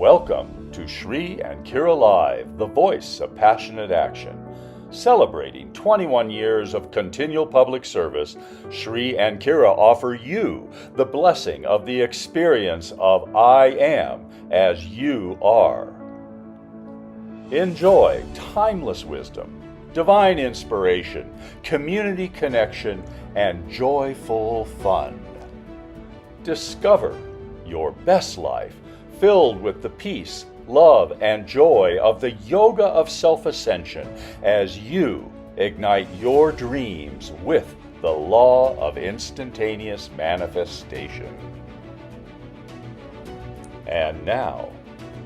Welcome to Shri and Kira Live, the voice of passionate action. Celebrating 21 years of continual public service, Shri and Kira offer you the blessing of the experience of I am as you are. Enjoy timeless wisdom, divine inspiration, community connection, and joyful fun. Discover your best life filled with the peace, love, and joy of the yoga of self-ascension as you ignite your dreams with the law of instantaneous manifestation. And now,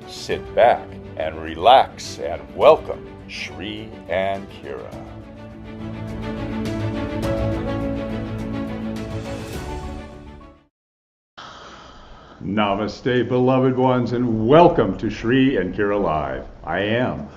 sit back and relax and welcome Shri and Kira. Namaste, beloved ones, and welcome to Shri and Kira Live. I am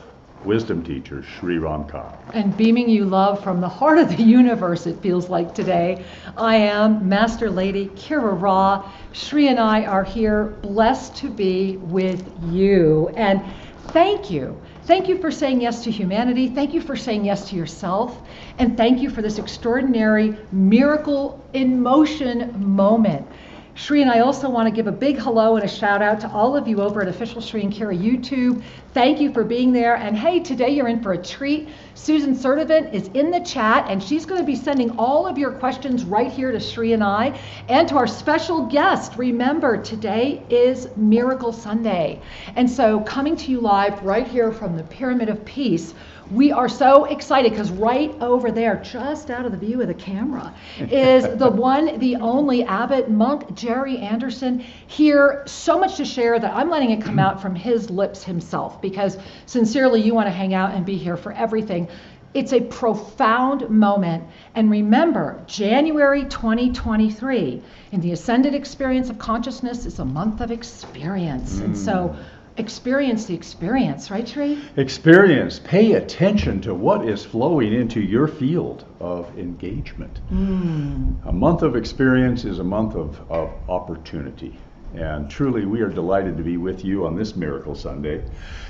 wisdom teacher Shri Ramkar. And beaming you love from the heart of the universe, it feels like today, I am Master Lady Kira Ra. Shri and I are here, blessed to be with you. And thank you. Thank you for saying yes to humanity. Thank you for saying yes to yourself. And thank you for this extraordinary miracle in motion moment. Shri and I also want to give a big hello and a shout out to all of you over at Official Shri and Kira YouTube. Thank you for being there. And hey, today you're in for a treat. Susan Sertivant is in the chat and she's going to be sending all of your questions right here to Shri and I and to our special guest. Remember, today is Miracle Sunday. And so coming to you live right here from the Pyramid of Peace, we are so excited because right over there, just out of the view of the camera, is the one, the only abbot monk, Jerry Anderson, here. So much to share that I'm letting it come out from his lips himself because sincerely you want to hang out and be here for everything. It's a profound moment. And remember, January 2023 in the Ascended Experience of Consciousness is a month of experience. And so experience the experience, right, Shri? Experience. Pay attention to what is flowing into your field of engagement. A month of experience is a month of opportunity. And truly, we are delighted to be with you on this Miracle Sunday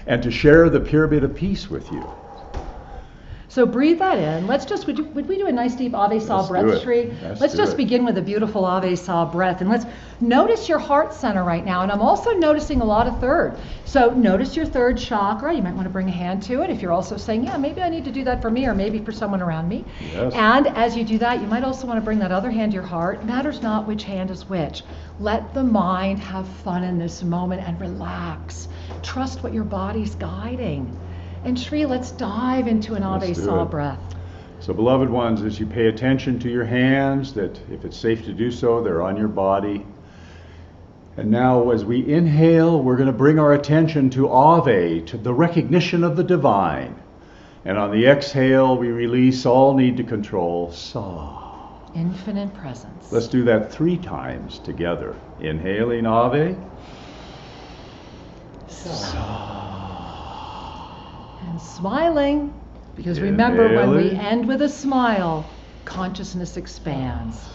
and to share the Pyramid of Peace with you. So breathe that in. Let's just, would we do a nice deep Ave Sa breath, Shri? Let's just begin with a beautiful Ave Sa breath. And let's notice your heart center right now. And I'm also noticing a lot of third. So notice your third chakra. You might want to bring a hand to it if you're also saying, yeah, maybe I need to do that for me or maybe for someone around me. Yes. And as you do that, you might also want to bring that other hand to your heart. Matters not which hand is which. Let the mind have fun in this moment and relax. Trust what your body's guiding. And Shri, let's dive into an Ave Sa breath. So beloved ones, as you pay attention to your hands, that if it's safe to do so, they're on your body. And now as we inhale, we're going to bring our attention to Ave, to the recognition of the divine. And on the exhale, we release all need to control. Sa. Infinite presence. Let's do that 3 times together. Inhaling Ave. Sa. And smiling, because remember, when we end with a smile, consciousness expands.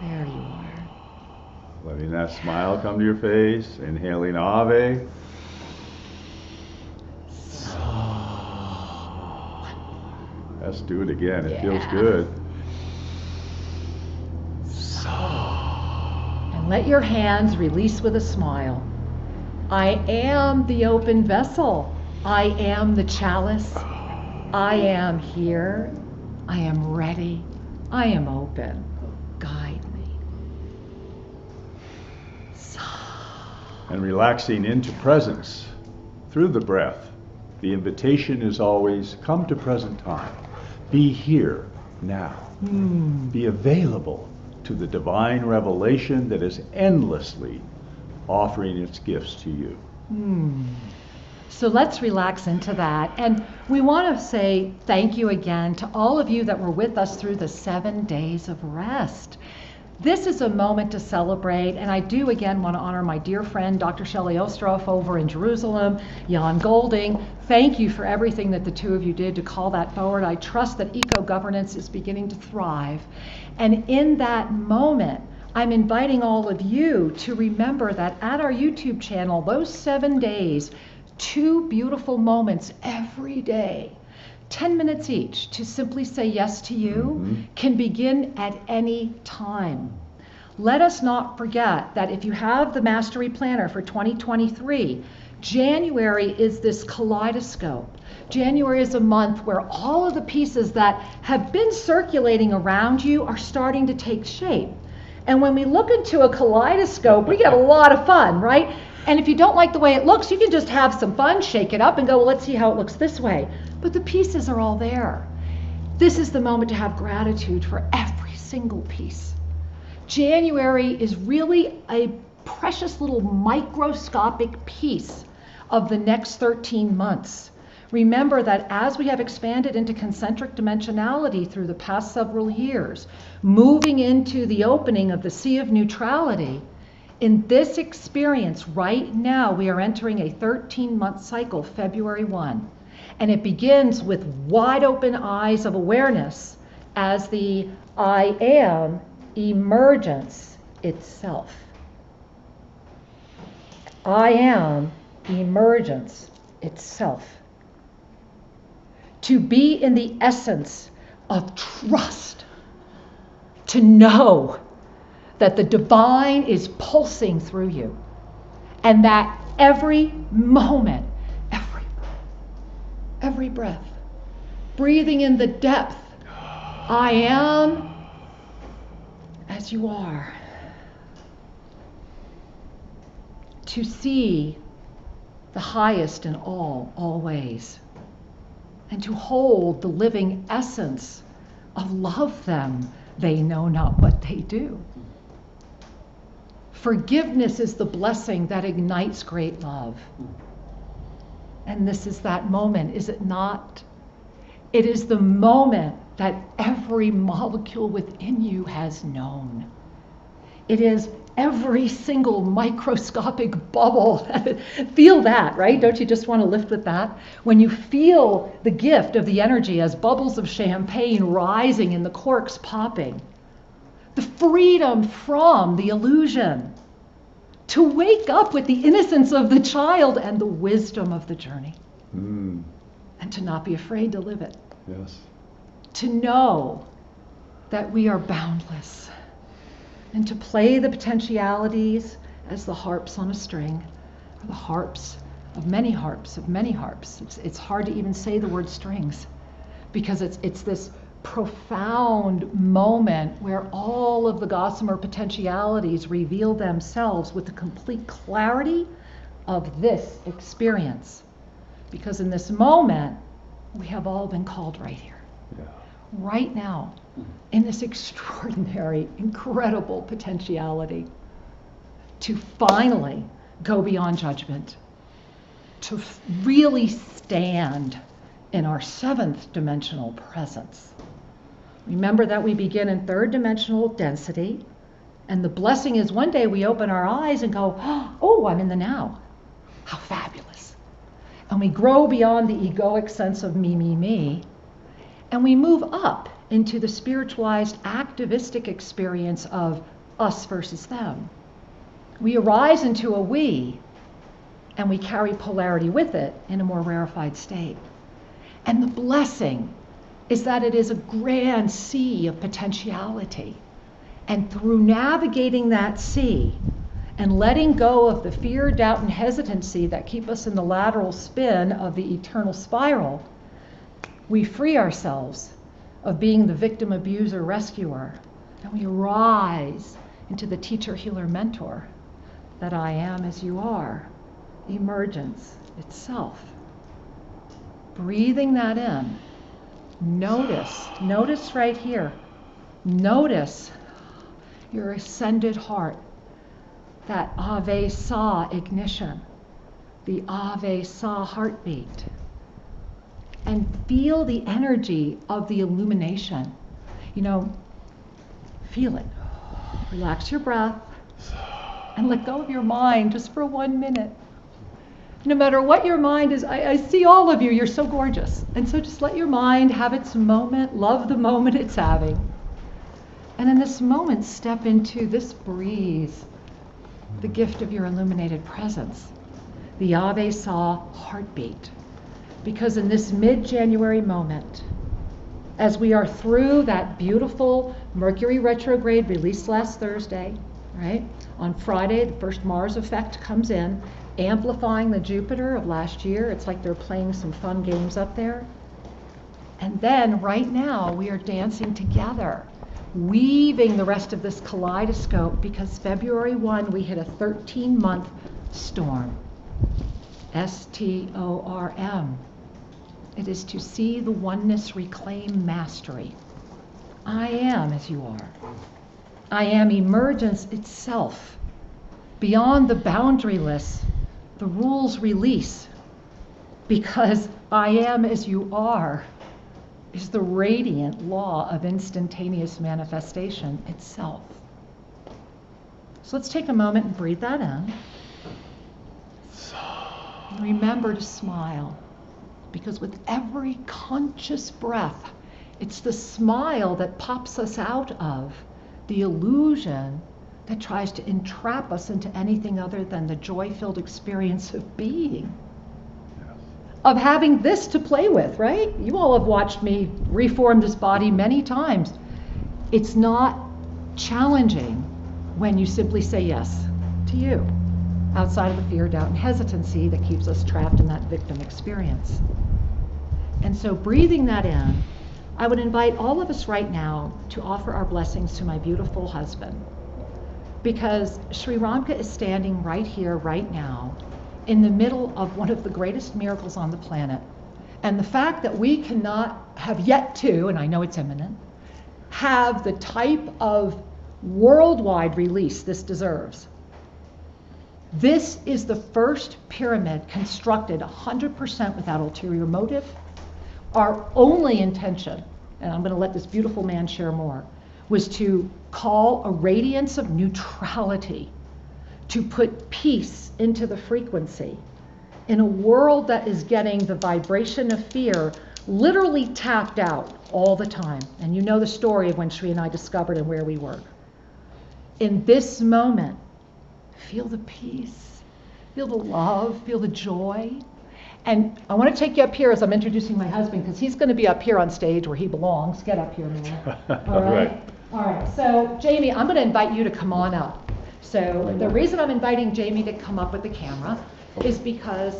There you are. Letting that smile come to your face. Inhaling Ave. Let's do it again. It feels good. And let your hands release with a smile. I am the open vessel. I am the chalice. I am here. I am ready. I am open. Guide me. And relaxing into presence through the breath. The invitation is always come to present time. Be here now. Be available to the divine revelation that is endlessly offering its gifts to you. So let's relax into that. And we want to say thank you again to all of you that were with us through the 7 days of rest. This is a moment to celebrate, and I do again want to honor my dear friend, Dr. Shelley Ostroff over in Jerusalem, Jan Golding. Thank you for everything that the two of you did to call that forward. I trust that eco-governance is beginning to thrive. And in that moment, I'm inviting all of you to remember that at our YouTube channel, those 7 days, 2 beautiful moments every day, 10 minutes each, to simply say yes to you can begin at any time. Let us not forget that if you have the Mastery Planner for 2023, January is this kaleidoscope. January is a month where all of the pieces that have been circulating around you are starting to take shape. And when we look into a kaleidoscope, we get a lot of fun, right? And if you don't like the way it looks, you can just have some fun, shake it up and go, well, let's see how it looks this way. But the pieces are all there. This is the moment to have gratitude for every single piece. January is really a precious little microscopic piece of the next 13 months. Remember that as we have expanded into concentric dimensionality through the past several years, moving into the opening of the Sea of Neutrality, in this experience right now, we are entering a 13-month cycle, February 1. And it begins with wide open eyes of awareness as the I am emergence itself. I am emergence itself. To be in the essence of trust, to know that the divine is pulsing through you, and that every moment, every breath, breathing in the depth, I am as you are. To see the highest in all always, and to hold the living essence of love them, they know not what they do. Forgiveness is the blessing that ignites great love. And this is that moment, is it not? It is the moment that every molecule within you has known. It is every single microscopic bubble. Feel that, right? Don't you just want to lift with that? When you feel the gift of the energy as bubbles of champagne rising and the corks popping, the freedom from the illusion, to wake up with the innocence of the child and the wisdom of the journey, and to not be afraid to live it. Yes. To know that we are boundless, and to play the potentialities as the harps on a string, or the harps of many harps, of many harps. It's hard to even say the word strings, because it's this profound moment where all of the gossamer potentialities reveal themselves with the complete clarity of this experience. Because in this moment, we have all been called right here, right now, in this extraordinary, incredible potentiality to finally go beyond judgment, to really stand in our 7th dimensional presence. Remember that we begin in 3rd dimensional density, and the blessing is one day we open our eyes and go, oh, I'm in the now. How fabulous. And we grow beyond the egoic sense of me, and we move up into the spiritualized, activistic experience of us versus them. We arise into a we, and we carry polarity with it in a more rarefied state. And the blessing is that it is a grand sea of potentiality. And through navigating that sea and letting go of the fear, doubt, and hesitancy that keep us in the lateral spin of the eternal spiral, we free ourselves of being the victim, abuser, rescuer, and we rise into the teacher, healer, mentor that I am as you are, emergence itself. Breathing that in. Notice right here. Notice your ascended heart, that Ave Sa ignition, the Ave Sa heartbeat. And feel the energy of the illumination. Feel it. Relax your breath and let go of your mind just for 1 minute. No matter what your mind is, I see all of you, you're so gorgeous. And so just let your mind have its moment, love the moment it's having. And in this moment, step into this breeze, the gift of your illuminated presence, the Ave Sa heartbeat. Because in this mid-January moment, as we are through that beautiful Mercury retrograde released last Thursday, right? On Friday, the first Mars effect comes in, amplifying the Jupiter of last year. It's like they're playing some fun games up there. And then right now, we are dancing together, weaving the rest of this kaleidoscope, because February 1, we hit a 13-month storm. S.T.O.R.M. It is to see the oneness reclaim mastery. I am as you are. I am emergence itself. Beyond the boundaryless, the rules release. Because I am as you are is the radiant law of instantaneous manifestation itself. So let's take a moment and breathe that in. And remember to smile. Because with every conscious breath, it's the smile that pops us out of the illusion that tries to entrap us into anything other than the joy-filled experience of being. Yes. Of having this to play with, right? You all have watched me reform this body many times. It's not challenging when you simply say yes to you, outside of the fear, doubt, and hesitancy that keeps us trapped in that victim experience. And so breathing that in, I would invite all of us right now to offer our blessings to my beautiful husband. Because Sri Ramka is standing right here, right now, in the middle of one of the greatest miracles on the planet. And the fact that we cannot have yet to, and I know it's imminent, have the type of worldwide release this deserves. This is the first pyramid constructed 100% without ulterior motive. Our only intention, and I'm going to let this beautiful man share more, was to call a radiance of neutrality, to put peace into the frequency in a world that is getting the vibration of fear literally tapped out all the time. And you know the story of when Sri and I discovered and where we were. In this moment, feel the peace, feel the love, feel the joy. And I want to take you up here as I'm introducing my husband, because he's going to be up here on stage where he belongs. Get up here, man. All right? All right. So, Jamie, I'm going to invite you to come on up. So the reason I'm inviting Jamie to come up with the camera is because,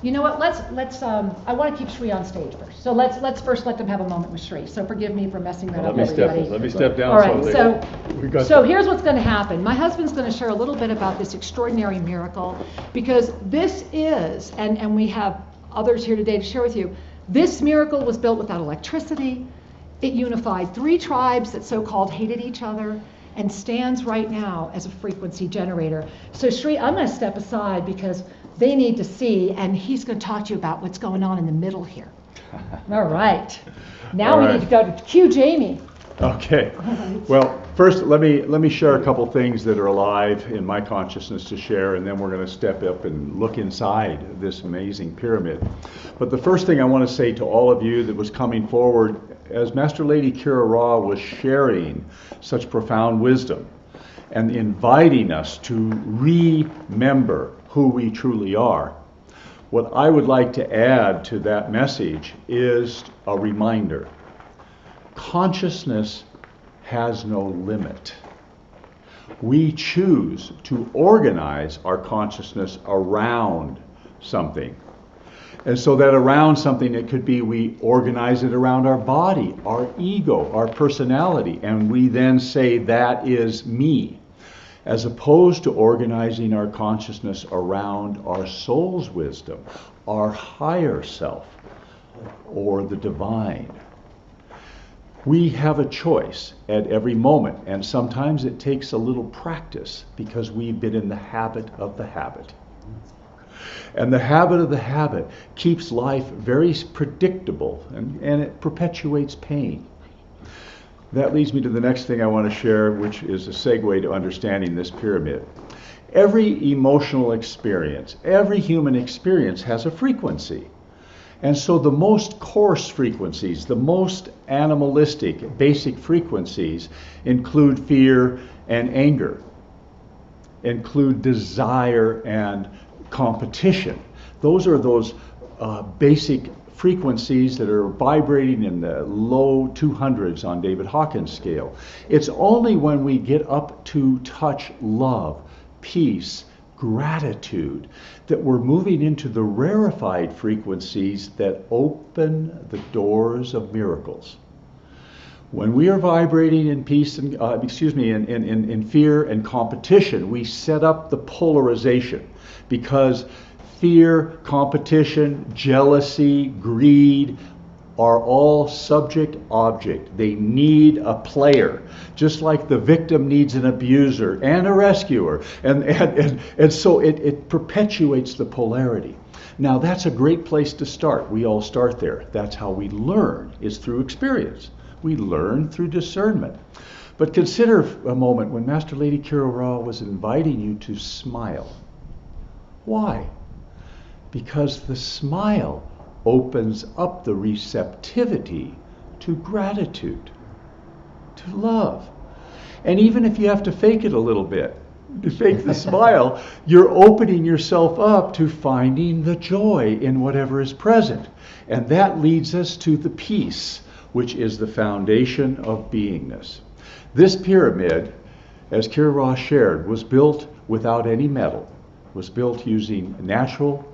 you know what, I want to keep Sri on stage first. So let's first let them have a moment with Sri. So forgive me for messing that up, everybody. Let me step down. All right, so here's what's going to happen. My husband's going to share a little bit about this extraordinary miracle, because this is, and we have others here today to share with you, this miracle was built without electricity. It unified 3 tribes that so-called hated each other, and stands right now as a frequency generator. So Sri, I'm going to step aside because they need to see, and he's going to talk to you about what's going on in the middle here. All right. Now we need to go to cue Jamie. Okay. Well, first let me share a couple things that are alive in my consciousness to share, and then we're going to step up and look inside this amazing pyramid. But the first thing I want to say to all of you that was coming forward, as Master Lady Kira Ra was sharing such profound wisdom and inviting us to remember who we truly are, what I would like to add to that message is a reminder. Consciousness has no limit. We choose to organize our consciousness around something. And so that around something, it could be we organize it around our body, our ego, our personality, and we then say that is me, as opposed to organizing our consciousness around our soul's wisdom, our higher self, or the divine. We have a choice at every moment, and sometimes it takes a little practice because we've been in the habit of the habit. And the habit of the habit keeps life very predictable, and it perpetuates pain. That leads me to the next thing I want to share, which is a segue to understanding this pyramid. Every emotional experience, every human experience has a frequency. And so the most coarse frequencies, the most animalistic, basic frequencies include fear and anger, include desire and competition. Those are those basic frequencies that are vibrating in the low 200s on David Hawkins' scale. It's only when we get up to touch love, peace, gratitude, that we're moving into the rarefied frequencies that open the doors of miracles. When we are vibrating in peace and, in fear and competition, we set up the polarization, because fear, competition, jealousy, greed are all subject-object. They need a player, just like the victim needs an abuser and a rescuer. And so it perpetuates the polarity. Now that's a great place to start. We all start there. That's how we learn, is through experience. We learn through discernment. But consider a moment when Master Lady Kira Ra was inviting you to smile. Why? Because the smile opens up the receptivity to gratitude, to love. And even if you have to fake it a little bit, to fake the smile, you're opening yourself up to finding the joy in whatever is present. And that leads us to the peace, which is the foundation of beingness. This pyramid, as Kira Ra shared, was built without any metal. Was built using natural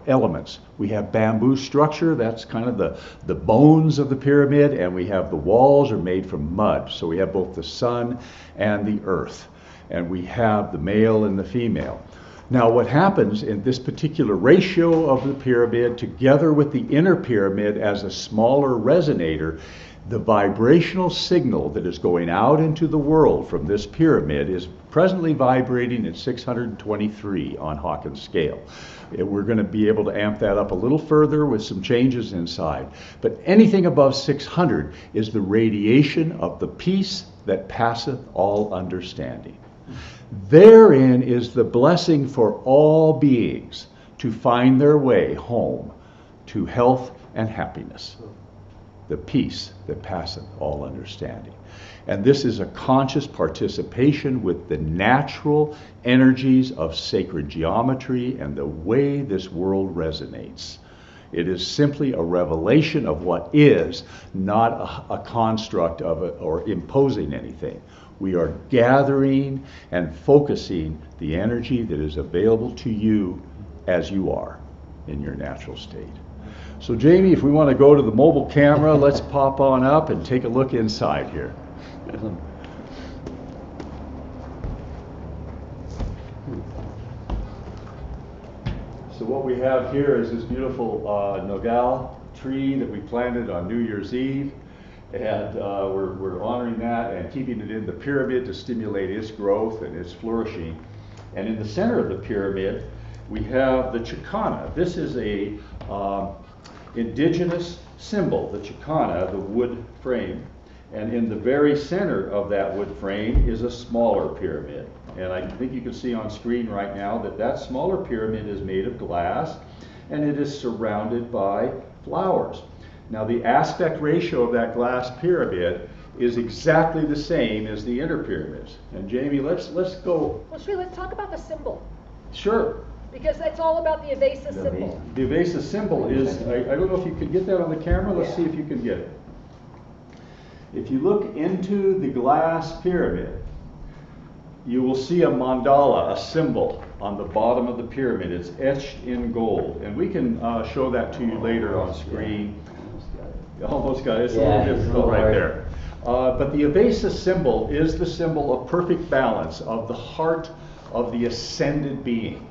elements. We have bamboo structure, that's kind of the bones of the pyramid, and we have the walls are made from mud. So we have both the sun and the earth, and we have the male and the female. Now what happens in this particular ratio of the pyramid, together with the inner pyramid as a smaller resonator, the vibrational signal that is going out into the world from this pyramid is presently vibrating at 623 on Hawkins' scale. We're going to be able to amp that up a little further with some changes inside. But anything above 600 is the radiation of the peace that passeth all understanding. Therein is the blessing for all beings to find their way home to health and happiness. The peace that passeth all understanding. And this is a conscious participation with the natural energies of sacred geometry and the way this world resonates. It is simply a revelation of what is, not a construct of it or imposing anything. We are gathering and focusing the energy that is available to you as you are in your natural state. So Jamie, if we want to go to the mobile camera, let's pop on up and take a look inside here. So what we have here is this beautiful nogal tree that we planted on New Year's Eve, and we're honoring that and keeping it in the pyramid to stimulate its growth and its flourishing. And in the center of the pyramid, we have the Chicana. This is a indigenous symbol, the Chicana, the wood frame. And in the very center of that wood frame is a smaller pyramid. And I think you can see on screen right now that that smaller pyramid is made of glass, and it is surrounded by flowers. Now the aspect ratio of that glass pyramid is exactly the same as the inner pyramids. And Jamie, let's go. Well, Sri, let's talk about the symbol. Sure. Because it's all about the evasive symbol. The evasive symbol is, I don't know if you could get that on the camera. Let's see if you can get it. If you look into the glass pyramid, you will see a mandala, a symbol, on the bottom of the pyramid. It's etched in gold. And we can show that to you later on screen. Almost got it. It's a little difficult right there. But the evasive symbol is the symbol of perfect balance of the heart of the ascended being.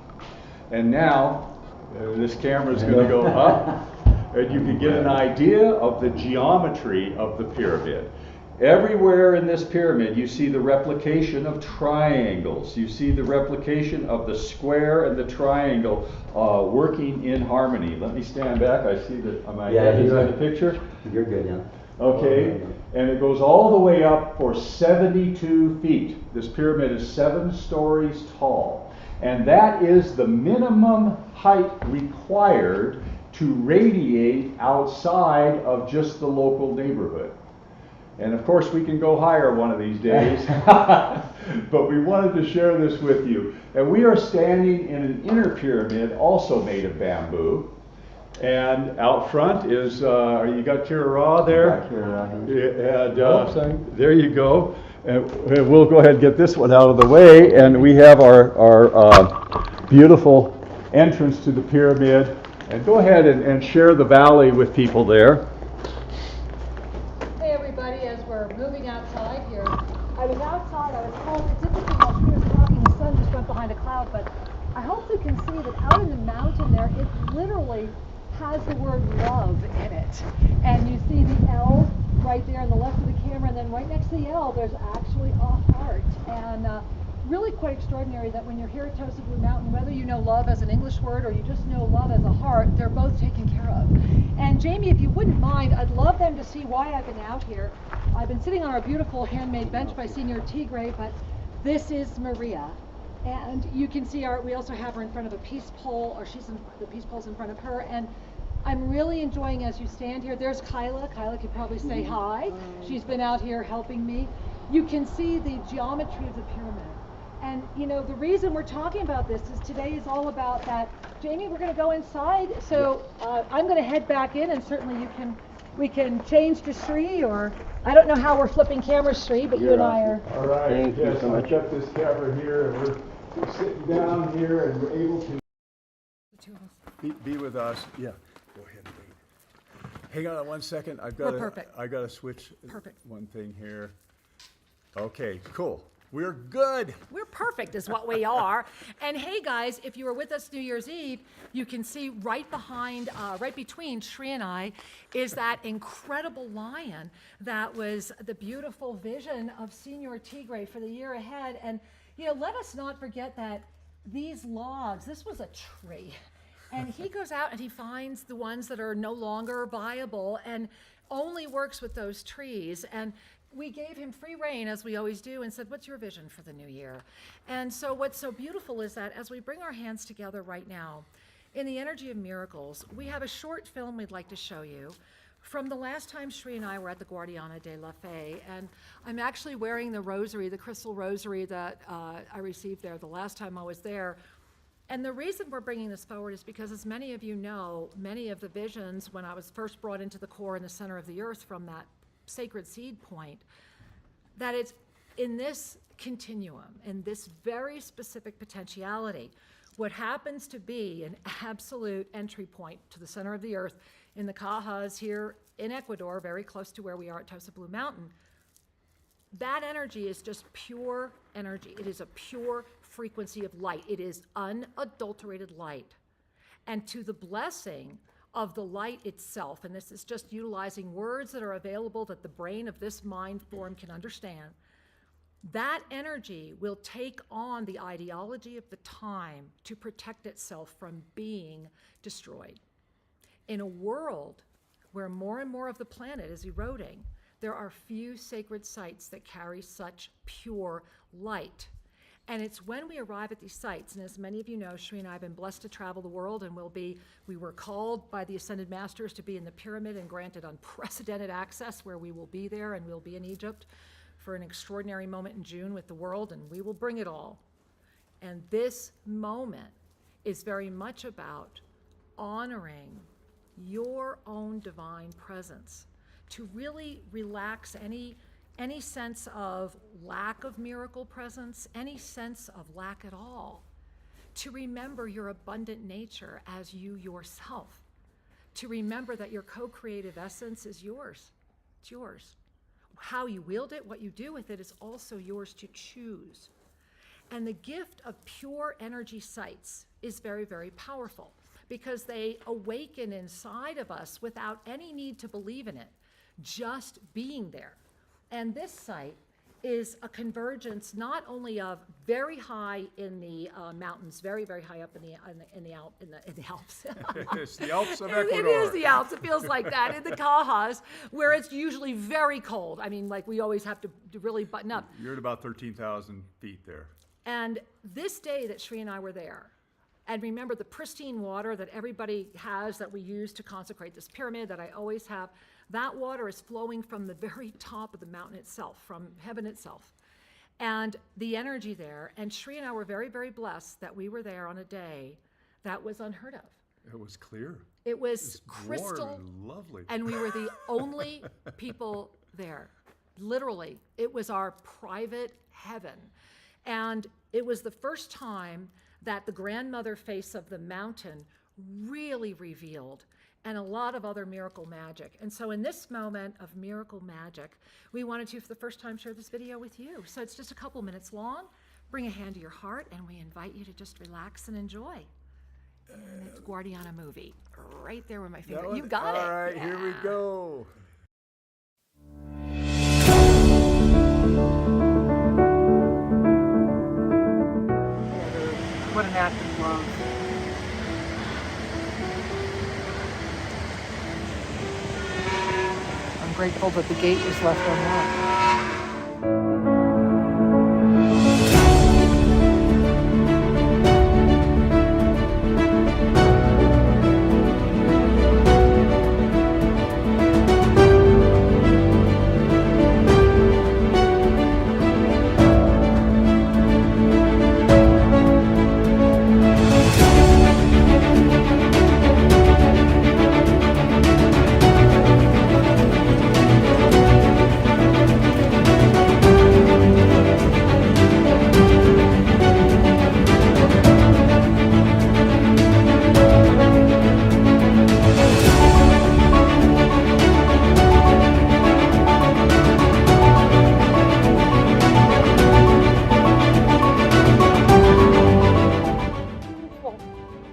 And now, this camera is going to go up, and you can get an idea of the geometry of the pyramid. Everywhere in this pyramid, you see the replication of triangles. You see the replication of the square and the triangle working in harmony. Let me stand back. I see that. Am I inside the picture? You're good, yeah. Okay, and it goes all the way up for 72 feet. This pyramid is 7 stories tall. And that is the minimum height required to radiate outside of just the local neighborhood. And of course, we can go higher one of these days, but we wanted to share this with you. And we are standing in an inner pyramid, also made of bamboo. And out front is, you got Kira Ra there? And there you go. And we'll go ahead and get this one out of the way. And we have our beautiful entrance to the pyramid. And go ahead and share the valley with people there. Hey everybody, as we're moving outside here, I was outside, I was told, it's interesting while she was talking, the sun just went behind a cloud, but I hope you can see that out in the mountain there, it literally has the word love in it. And you see the L right there on the left of the camera, and then right next to the L, there's actually a heart. And really quite extraordinary that when you're here at Tosa Blue Mountain, whether you know love as an English word or you just know love as a heart, they're both taken care of. And Jamie, if you wouldn't mind, I'd love them to see why I've been out here. I've been sitting on our beautiful handmade bench by Senior Tigre, but this is Maria. And you can see we also have her in front of a peace pole, or the peace pole's in front of her. And I'm really enjoying as you stand here. There's Kyla. Kyla could probably say hi. She's been out here helping me. You can see the geometry of the pyramid. And you know, the reason we're talking about this is today is all about that. Jamie, we're going to go inside. So I'm going to head back in, and certainly we can change to Sri, or I don't know how we're flipping cameras, Sri, but you and I are. All right. Thank you so much. I've got this camera here, and we're sitting down here, and we're able to be with us. Yeah. Go ahead and wait. Hang on 1 second. I got to switch one thing here. Okay, cool. We're good. We're perfect is what we are. And hey guys, if you were with us New Year's Eve, you can see right between Sri and I is that incredible lion that was the beautiful vision of Senior Tigre for the year ahead. And you know, let us not forget that these logs, this was a tree. And he goes out and he finds the ones that are no longer viable and only works with those trees. And we gave him free rein, as we always do, and said, what's your vision for the new year? And so what's so beautiful is that as we bring our hands together right now, in the energy of miracles, we have a short film we'd like to show you from the last time Sri and I were at the Guardiana de la Fe. And I'm actually wearing the rosary, the crystal rosary that I received there the last time I was there. And the reason we're bringing this forward is because, as many of you know, many of the visions when I was first brought into the core in the center of the earth from that sacred seed point, that it's in this continuum, in this very specific potentiality, what happens to be an absolute entry point to the center of the earth in the Cajas here in Ecuador, very close to where we are at Tosa Blue Mountain, that energy is just pure energy. It is a pure frequency of light. It is unadulterated light. And to the blessing of the light itself, and this is just utilizing words that are available that the brain of this mind form can understand, that energy will take on the ideology of the time to protect itself from being destroyed. In a world where more and more of the planet is eroding, there are few sacred sites that carry such pure light. And it's when we arrive at these sites, and as many of you know, Sri and I have been blessed to travel the world, and we were called by the Ascended Masters to be in the pyramid and granted unprecedented access, where we will be there, and we'll be in Egypt for an extraordinary moment in June with the world, and we will bring it all. And this moment is very much about honoring your own divine presence, to really relax any sense of lack of miracle presence, any sense of lack at all, to remember your abundant nature as you yourself, to remember that your co-creative essence is yours. It's yours. How you wield it, what you do with it is also yours to choose. And the gift of pure energy sites is very, very powerful because they awaken inside of us without any need to believe in it, just being there. And this site is a convergence not only of very high in the mountains, very, very high up in the Alps. It's the Alps of Ecuador. It is the Alps. It feels like that. In the Cajas, where it's usually very cold. I mean, like we always have to really button up. You're at about 13,000 feet there. And this day that Sri and I were there, And remember, the pristine water that everybody has that we use to consecrate this pyramid that I always have, that water is flowing from the very top of the mountain itself, from heaven itself. And the energy there, and Shri and I were very, very blessed that we were there on a day that was unheard of. It was clear. It was It's crystal, warm and lovely. and we were the only people there. Literally, it was our private heaven. And it was the first time that the grandmother face of the mountain really revealed, and a lot of other miracle magic. And so in this moment of miracle magic, we wanted to, for the first time, share this video with you. So it's just a couple minutes long. Bring a hand to your heart, and we invite you to just relax and enjoy. And it's Guardiana movie, right there with my finger. You got it. All right, here we go. What an act of love. I'm grateful that the gate was left unlocked.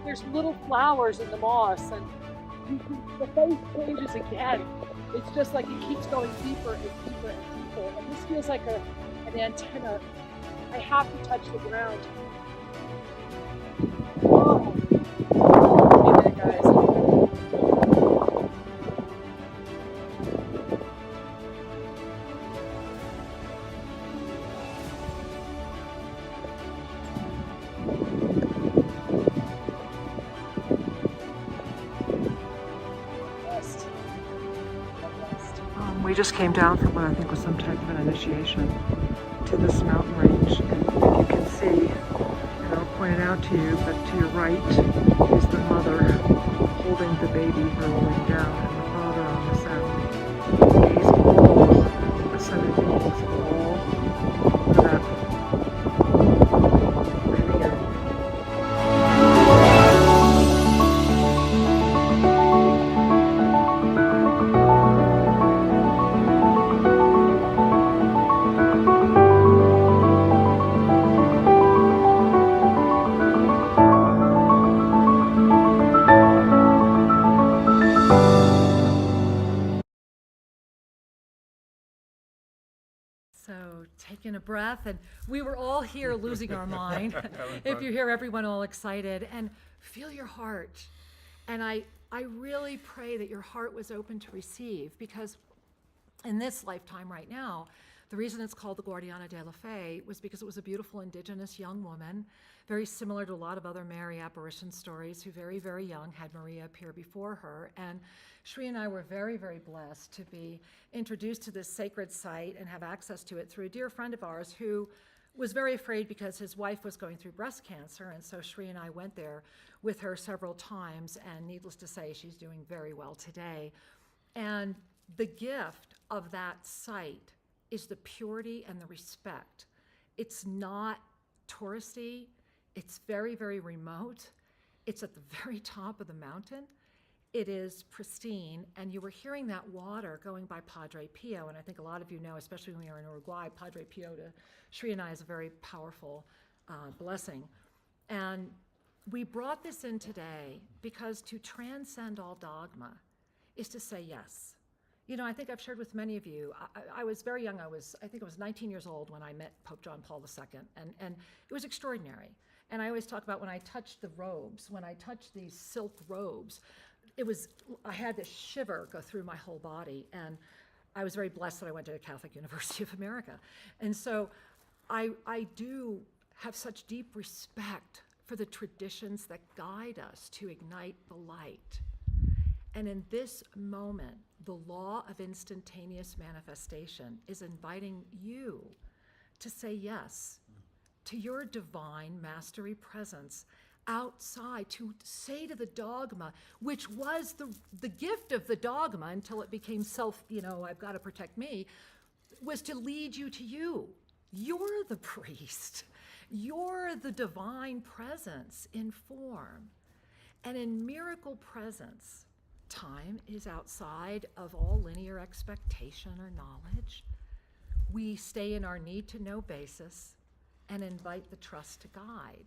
There's little flowers in the moss, and the face changes again. It's just like it keeps going deeper and deeper and deeper. And this feels like an antenna. I have to touch the ground. Oh, wait a minute, guys. We just came down from what I think was some type of an initiation to this mountain range. And you can see, and I'll point it out to you, but to your right is the mother holding the baby rolling down, and the father on the sand. These all ascended beings, all of that breathing in. So taking a breath, and we were all here losing our mind. If you hear everyone all excited, and feel your heart. And I really pray that your heart was open to receive, because in this lifetime right now, the reason it's called the Guardiana de la Fe was because it was a beautiful indigenous young woman, very similar to a lot of other Mary apparition stories, who very, very young had Maria appear before her. And Shri and I were very, very blessed to be introduced to this sacred site and have access to it through a dear friend of ours who was very afraid because his wife was going through breast cancer. And so Shri and I went there with her several times, and needless to say, she's doing very well today. And the gift of that site is the purity and the respect. It's not touristy. It's very, very remote. It's at the very top of the mountain. It is pristine, and you were hearing that water going by Padre Pio, and I think a lot of you know, especially when we were in Uruguay, Padre Pio to Shri and I is a very powerful blessing. And we brought this in today because to transcend all dogma is to say yes. You know, I think I've shared with many of you, I was very young. I think I was 19 years old when I met Pope John Paul II, and it was extraordinary. And I always talk about when I touched the robes, when I touched these silk robes, I had this shiver go through my whole body, and I was very blessed that I went to the Catholic University of America. And so I do have such deep respect for the traditions that guide us to ignite the light. And in this moment, the law of instantaneous manifestation is inviting you to say yes to your divine mastery presence outside, to say to the dogma, which was the gift of the dogma until it became I've got to protect me, was to lead you to you. You're the priest. You're the divine presence in form. And in miracle presence, time is outside of all linear expectation or knowledge. We stay in our need to know basis and invite the trust to guide.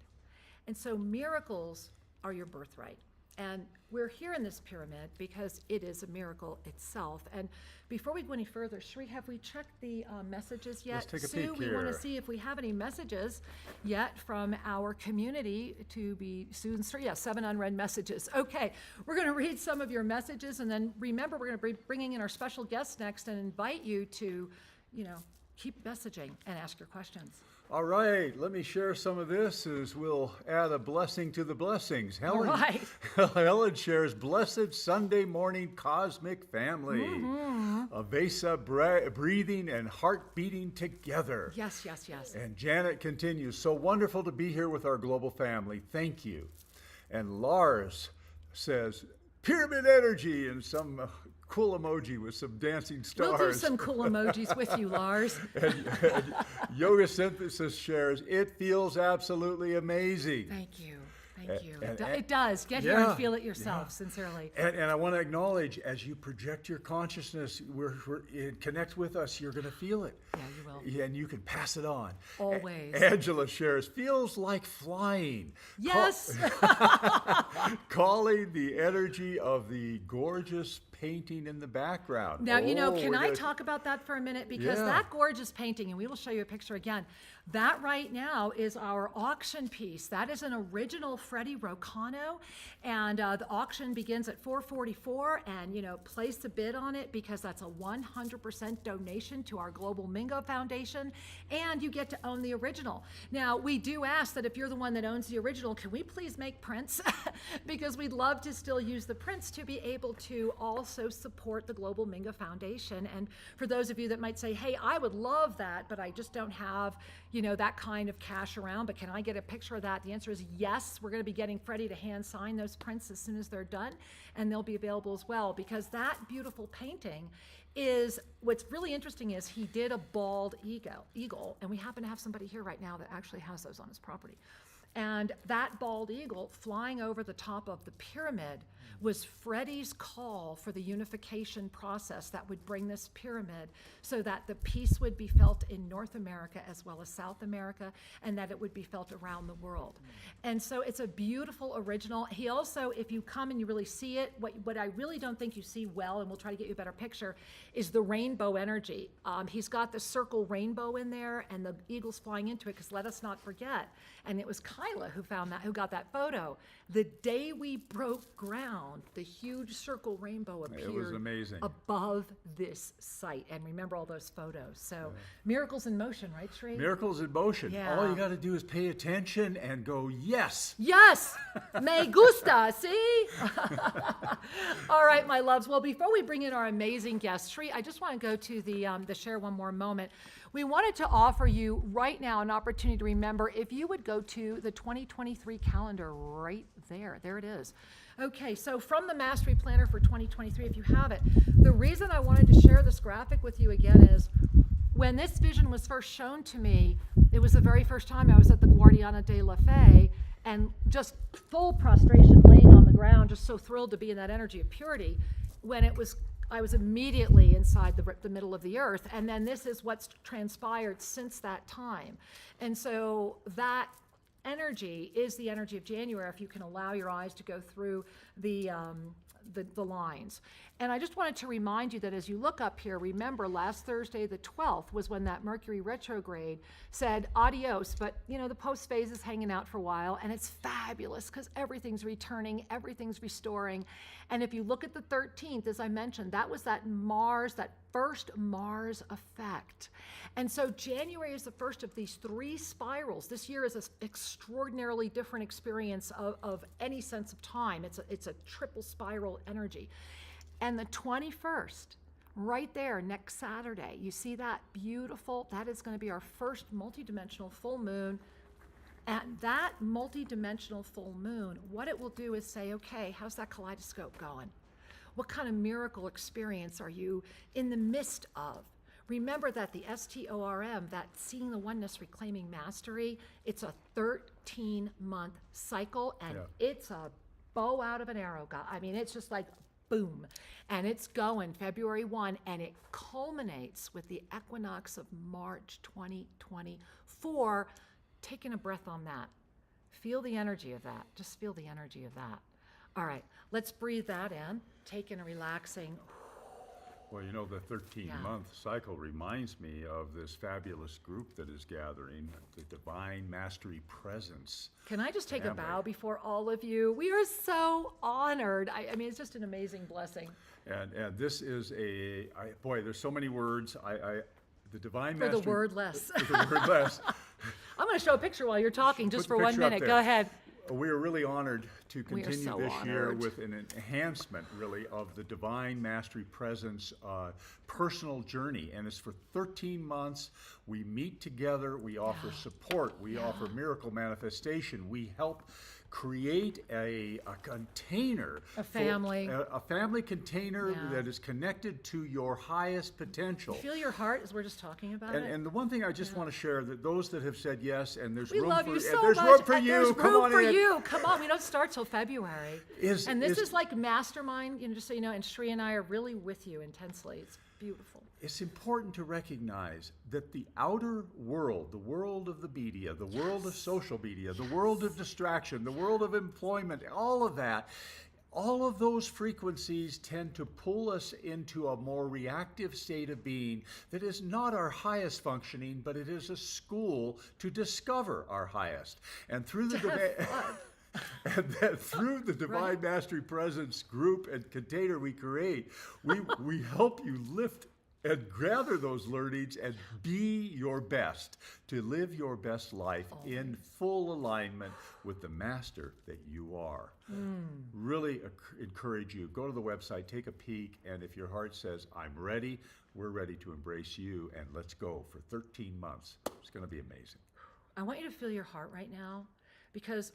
And so miracles are your birthright. And we're here in this pyramid because it is a miracle itself. And before we go any further, Shri, have we checked the messages yet? Let's take a Sue, peek we want to here. see if we have any messages yet from our community to be Sue and Sri. Yeah, 7 unread messages. Okay, we're going to read some of your messages, and then remember, we're going to be bringing in our special guest next and invite you to, keep messaging and ask your questions. All right, let me share some of this as we'll add a blessing to the blessings. Helen, All right. Helen shares, blessed Sunday morning cosmic family. Avesa breathing and heart beating together. Yes, yes, yes. And Janet continues, so wonderful to be here with our global family. Thank you. And Lars says, pyramid energy, and some cool emoji with some dancing stars. We'll do some cool emojis with you, Lars. and Yoga Synthesis shares, it feels absolutely amazing. Thank you. Thank you. and- It does. Get here yeah, and feel it yourself, sincerely. And I want to acknowledge, as you project your consciousness, it connects with us, you're going to feel it. Yeah, you will. And you can pass it on. Always. Angela shares, feels like flying. Yes. Calling the energy of the gorgeous painting in the background. Now, Oh, can we're I gonna- talk about that for a minute? Because Yeah. that gorgeous painting, and we will show you a picture again, that right now is our auction piece. That is an original Freddie Rocano, and the auction begins at $444, and, place a bid on it because that's a 100% donation to our Global Mingo Foundation, and you get to own the original. Now, we do ask that if you're the one that owns the original, can we please make prints? Because we'd love to still use the prints to be able to also support the Global Mingo Foundation. And for those of you that might say, hey, I would love that, but I just don't have, that kind of cash around, but can I get a picture of that? The answer is yes. We're going to be getting Freddie to hand sign those prints as soon as they're done, and they'll be available as well, because that beautiful painting is, what's really interesting is he did a bald eagle, and we happen to have somebody here right now that actually has those on his property. And that bald eagle flying over the top of the pyramid was Freddie's call for the unification process that would bring this pyramid so that the peace would be felt in North America as well as South America, and that it would be felt around the world. And so it's a beautiful original. He also, if you come and you really see it, what I really don't think you see well, and we'll try to get you a better picture, is the rainbow energy. He's got the circle rainbow in there, and the eagle's flying into it, because let us not forget, and it was Kyla who got that photo. The day we broke ground, the huge circle rainbow appeared amazing. above this site. And remember all those photos. So miracles in motion, right, Shri? Miracles in motion. Yeah. All you got to do is pay attention and go, yes. Yes, me gusta, see? All right, my loves. Well, before we bring in our amazing guest, Shri, I just want to go to the share one more moment. We wanted to offer you right now an opportunity to remember, if you would go to the 2023 calendar right there. There it is. Okay, so from the Mastery Planner for 2023, if you have it, the reason I wanted to share this graphic with you again is, when this vision was first shown to me, it was the very first time I was at the Guardiana de la Fe, and just full prostration, laying on the ground, just so thrilled to be in that energy of purity, when I was immediately inside the middle of the earth. And then this is what's transpired since that time. And so that energy is the energy of January, if you can allow your eyes to go through the lines. And I just wanted to remind you that as you look up here, remember last Thursday, the 12th, was when that Mercury retrograde said adios, but the post phase is hanging out for a while, and it's fabulous because everything's returning, everything's restoring. And if you look at the 13th, as I mentioned, that was that Mars, that first Mars effect. And so January is the first of these 3 spirals. This year is an extraordinarily different experience of any sense of time. It's a triple spiral energy. And the 21st, right there, next Saturday, you see that beautiful, that is going to be our first multidimensional full moon. And that multidimensional full moon, what it will do is say, okay, how's that kaleidoscope going? What kind of miracle experience are you in the midst of? Remember that the S.T.O.R.M, that Seeing the Oneness, Reclaiming Mastery, it's a 13-month cycle, and it's a bow out of an arrow. I mean, it's just like boom. And it's going February 1, and it culminates with the equinox of March 2024. Taking a breath on that. Feel the energy of that. Just feel the energy of that. All right, let's breathe that in. Taking a relaxing. Well, the 13-month cycle reminds me of this fabulous group that is gathering, the Divine Mastery Presence. Can I just take a bow before all of you? We are so honored. I mean, it's just an amazing blessing. And this is boy, there's so many words. The Divine For Mastery. the word less. For the word less. I'm going to show a picture while you're talking, just Put for the 1 picture up minute. there. Go ahead. We are really honored to We are continue so this year honored. with an enhancement, really, of the Divine Mastery Presence personal journey. And it's for 13 months. We meet together. We offer support. We offer miracle manifestation. We help create a container. A family. A family container that is connected to your highest potential. Feel your heart as we're just talking about it. And the one thing I just want to share, that those that have said yes, and there's We room love for you so there's much. room for and you. There's Come room on for in. you. Come on. We don't start till February. Is This like mastermind, just so you know, and Shri and I are really with you intensely. It's beautiful. It's important to recognize that the outer world, the world of the media, the world of social media, the world of distraction, the world of employment, all of that, all of those frequencies tend to pull us into a more reactive state of being that is not our highest functioning, but it is a school to discover our highest. And through through the Divine Mastery Presence group and container we create, we help you lift and gather those learnings and be your best, to live your best life in full alignment with the master that you are. Really encourage you. Go to the website, take a peek, and if your heart says, I'm ready, we're ready to embrace you, and let's go for 13 months. It's going to be amazing. I want you to feel your heart right now, because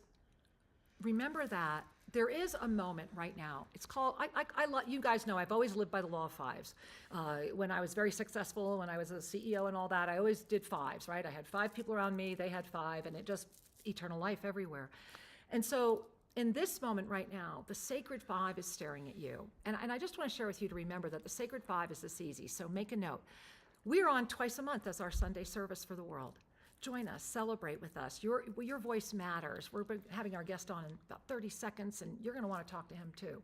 remember that there is a moment right now. It's called, you guys know, I've always lived by the law of 5s. When I was very successful, when I was a CEO and all that, I always did 5s, right? I had 5 people around me, they had 5, and it just, eternal life everywhere. And so in this moment right now, the sacred 5 is staring at you. And I just want to share with you to remember that the sacred 5 is this easy, so make a note. We're on twice a month as our Sunday service for the world. Join us, celebrate with us. Your voice matters. We're having our guest on in about 30 seconds, and you're going to want to talk to him too.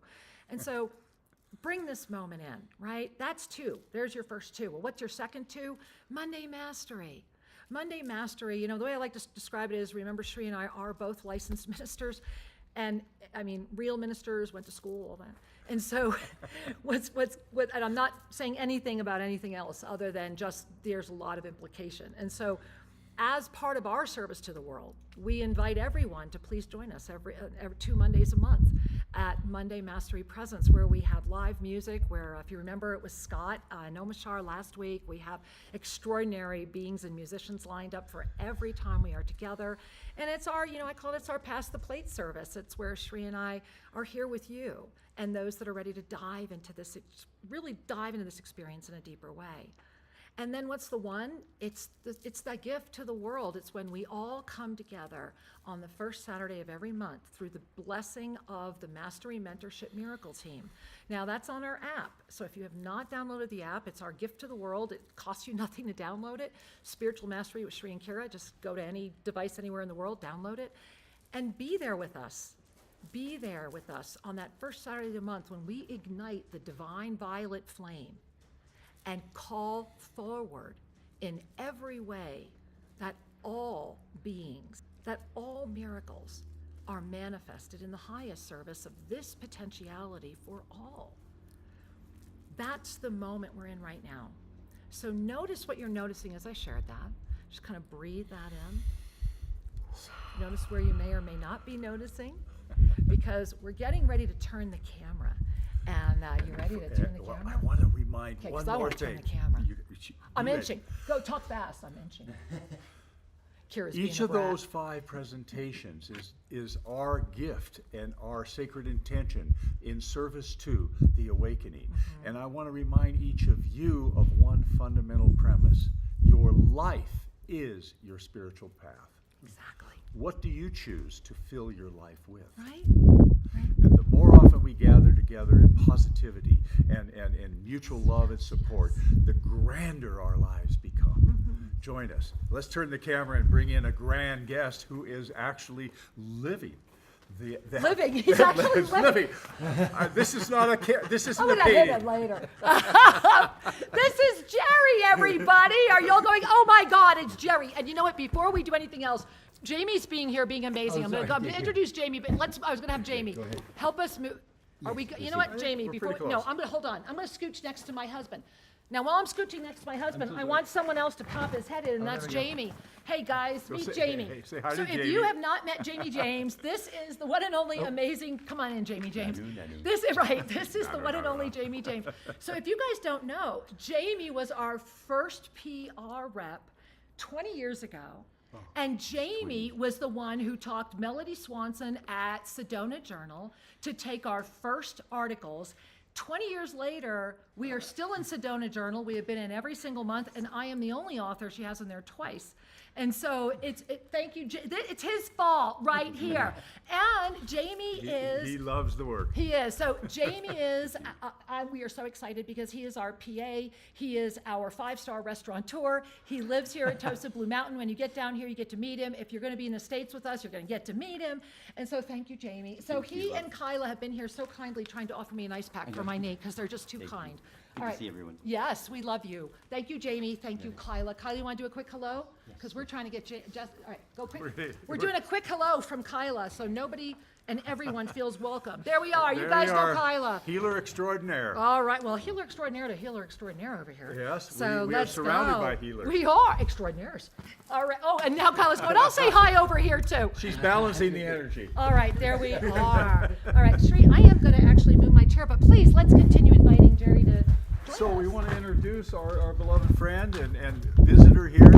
And so bring this moment in, right? That's 2. There's your first 2. Well, what's your second 2? Monday Mastery. Monday Mastery, the way I like to describe it is, remember, Shri and I are both licensed ministers. And I mean, real ministers, went to school, all that. And so and I'm not saying anything about anything else other than just there's a lot of implication. And so as part of our service to the world, we invite everyone to please join us every 2 Mondays a month at Monday Mastery Presence, where we have live music, where if you remember, it was Scott Nomashar last week. We have extraordinary beings and musicians lined up for every time we are together. And it's our, I call it, it's our Pass the Plate service. It's where Shri and I are here with you and those that are ready to dive into this, really dive into this experience in a deeper way. And then what's the one? It's that gift to the world. It's when we all come together on the first Saturday of every month through the blessing of the Mastery Mentorship Miracle Team. Now that's on our app. So if you have not downloaded the app, it's our gift to the world. It costs you nothing to download it. Spiritual Mastery with Shri and Kira. Just go to any device anywhere in the world, download it, and be there with us. be there with us on that first Saturday of the month when we ignite the divine violet flame and call forward in every way that all beings, that all miracles are manifested in the highest service of this potentiality for all. That's the moment we're in right now. So notice what you're noticing as I shared that. Just kind of breathe that in. Notice where you may or may not be noticing, because we're getting ready to turn the camera. And you ready to turn the Well, camera? I want to remind Okay, one 'cause I more wanna turn thing. the camera. You I'm ready? inching. Go talk fast. I'm inching. Kira's Each being a of brat. those 5 presentations is our gift and our sacred intention in service to the awakening. Mm-hmm. And I want to remind each of you of one fundamental premise. Your life is your spiritual path. Exactly. What do you choose to fill your life with? Right? And the more often we gather together in positivity and mutual love and support, the grander our lives become. Join us. Let's turn the camera and bring in a grand guest who is actually living. Living. He's actually living. This is not a. This isn't I'm a gonna hit painting. it later. This is Jerry, everybody. Are y'all going, oh my God, it's Jerry. And you know what, before we do anything else, Jamie's being here, being amazing. I'm going to introduce Jamie, but I was going to have Jamie help us move. Are we, you know what, Jamie, We're before, pretty no, close. I'm going to, hold on. I'm going to scooch next to my husband. Now, while I'm scooching next to my husband, I want someone else to pop his head in, and that's Jamie. Hey, guys, meet Jamie. Say hi So to if Jamie. you have not met Jamie James, this is the one and only amazing, come on in, Jamie James. This is right, this is the one and only Jamie James. So if you guys don't know, Jamie was our first PR rep 20 years ago. And Jamie was the one who talked Melody Swanson at Sedona Journal to take our first articles. 20 years later, we are still in Sedona Journal. We have been in every single month, and I am the only author she has in there twice. And so thank you. It's his fault right here. And Jamie is. He loves the work. He is. So Jamie is, we are so excited because he is our PA. He is our 5-star restaurateur. He lives here at Tosa Blue Mountain. When you get down here, you get to meet him. If you're going to be in the States with us, you're going to get to meet him. And so thank you, Jamie. So he and Kyla have been here so kindly trying to offer me an ice pack for my knee because they're just too kind. Good to see everyone. Yes, we love you. Thank you, Jamie. Thank you, Kyla. Kyla, you want to do a quick hello? Because we're trying to get all right, go quick. We're doing a quick hello from Kyla, so nobody and everyone feels welcome. There we are. You There guys you know are. Kyla. Healer extraordinaire. All right. Well, healer extraordinaire to healer extraordinaire over here. Yes, So we are let's surrounded go. by healers. We are extraordinaires. All right. Oh, and now Kyla's going, I'll say hi over here too. She's balancing the energy. All right, there we are. All right, Sri, I am going to actually move my chair, but please, let's continue inviting Jerry to join So us. we want to introduce our beloved friend and visitor here.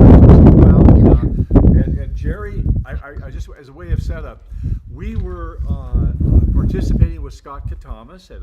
And Jerry, I just, as a way of setup, we were participating with Scott Katamas at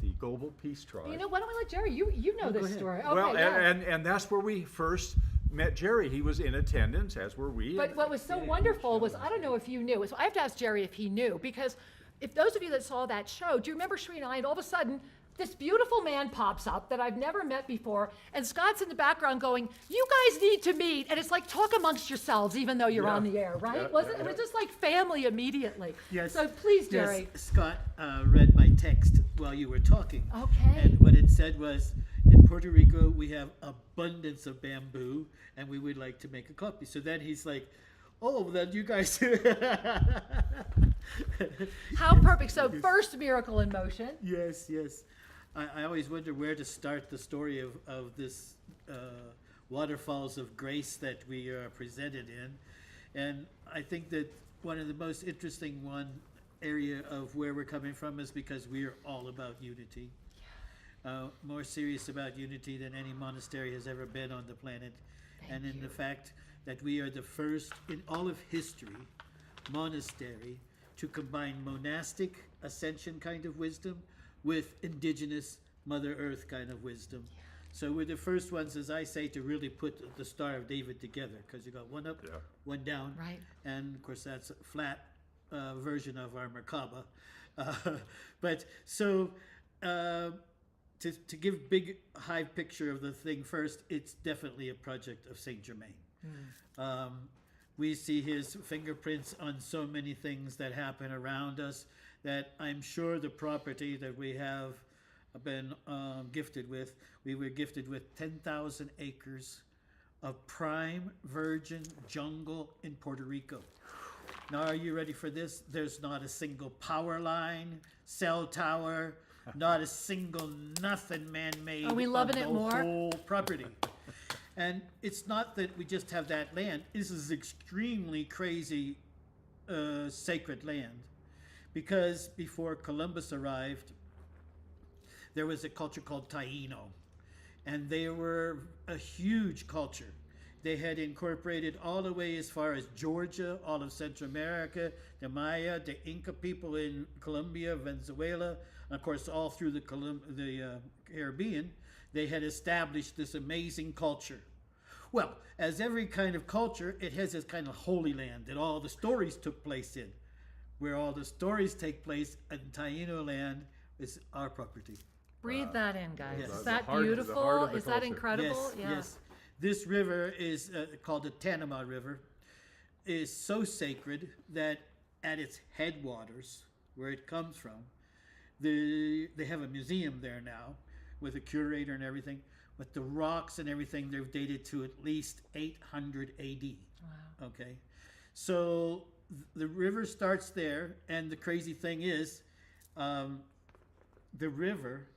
the Global Peace Tribe. You know, why don't we let Jerry, you know this story. Okay, Well, yeah. and that's where we first met Jerry. He was in attendance, as were we. But what was so wonderful was, I don't know if you knew, so I have to ask Jerry if he knew, because if those of you that saw that show, do you remember Sri and I, and all of a sudden, this beautiful man pops up that I've never met before, and Scott's in the background going, you guys need to meet, and it's like, talk amongst yourselves, even though you're on the air, right? It was just like family immediately. Yes. So please, Jerry. Yes, Scott read my text while you were talking. Okay. And what it said was, in Puerto Rico, we have abundance of bamboo, and we would like to make a copy. So then he's like, oh, then you guys. How perfect. So first miracle in motion. Yes, yes. I always wonder where to start the story of this waterfalls of grace that we are presented in. And I think that one of the most interesting area of where we're coming from is because we are all about unity. More serious about unity than any monastery has ever been on the planet. And in the fact that we are the first in all of history monastery to combine monastic ascension kind of wisdom with indigenous Mother Earth kind of wisdom. So we're the first ones, as I say, to really put the Star of David together, because you got one up, one down, Right. and of course that's a flat version of our Merkaba. But so to give big high picture of the thing first, it's definitely a project of Saint Germain. We see his fingerprints on so many things that happen around us that I'm sure the property that we have been gifted with, we were gifted with 10,000 acres of prime virgin jungle in Puerto Rico. Now, are you ready for this? There's not a single power line, cell tower, not a single nothing man-made. Are we loving it more? Whole property. And it's not that we just have that land. This is extremely crazy, sacred land. Because before Columbus arrived, there was a culture called Taino. And they were a huge culture. They had incorporated all the way as far as Georgia, all of Central America, the Maya, the Inca people in Colombia, Venezuela, and of course all through the Caribbean. They had established this amazing culture. Well, as every kind of culture, it has this kind of holy land that all the stories took place in. Where all the stories take place in Taino land is our property. Breathe that in, guys. Yes. Is The that heart- the beautiful? heart of the Is that culture. incredible? Yes, yes. This river is called the Tanama River, is so sacred that at its headwaters, where it comes from, they have a museum there now with a curator and everything, but the rocks and everything, they're dated to at least 800 AD. Wow. Okay, so the river starts there, and the crazy thing is, the river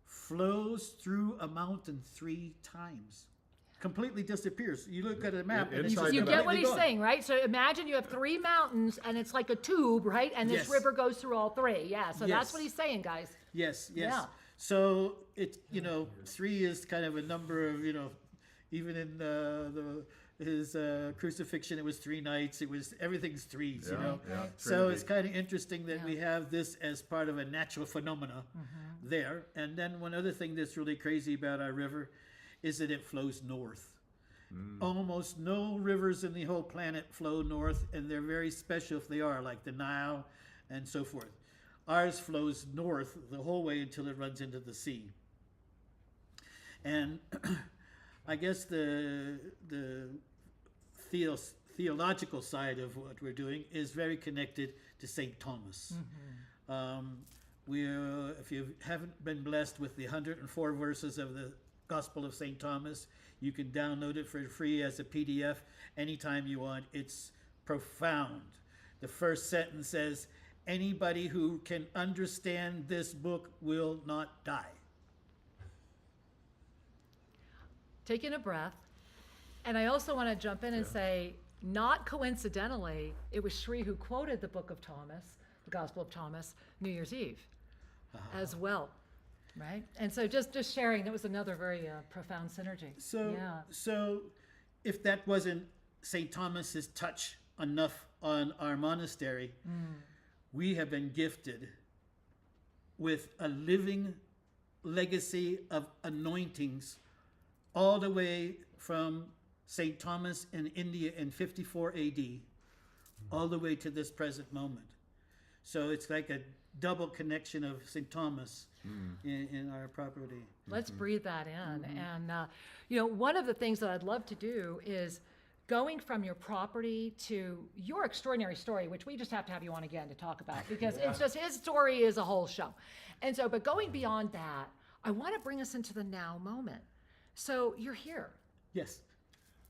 flows through a mountain 3 times. Completely disappears. You look at a map and it's Inside just You the get what completely he's gone. saying, right? So imagine you have 3 mountains and it's like a tube, right? And this Yes. river goes through all 3. Yeah, so that's Yes. what he's saying, guys. Yes, yes. Yeah. So it, 3 is kind of a number of, even in his crucifixion, it was 3 nights. It was everything's 3s, yeah, So Trinity. it's kind of interesting that we Yeah. have this as part of a natural phenomena there. And then one other thing that's really crazy about our river is that it flows north. Almost no rivers in the whole planet flow north, and they're very special if they are, like the Nile and so forth. Ours flows north the whole way until it runs into the sea. And I guess the theological side of what we're doing is very connected to St. Thomas. If you haven't been blessed with the 104 verses of the Gospel of St. Thomas, you can download it for free as a PDF anytime you want. It's profound. The first sentence says, anybody who can understand this book will not die. Taking a breath. And I also want to jump in and say, not coincidentally, it was Sri who quoted the book of Thomas, the Gospel of Thomas, New Year's Eve as well, right? And so just sharing, that was another very profound synergy. So if that wasn't St. Thomas's touch enough on our monastery, we have been gifted with a living legacy of anointings all the way from St. Thomas in India in 54 AD, all the way to this present moment. So it's like a double connection of St. Thomas in our property. Let's breathe that in. And, one of the things that I'd love to do is going from your property to your extraordinary story, which we just have to have you on again to talk about, because it's just, his story is a whole show. And so, but going beyond that, I want to bring us into the now moment. So you're here. Yes.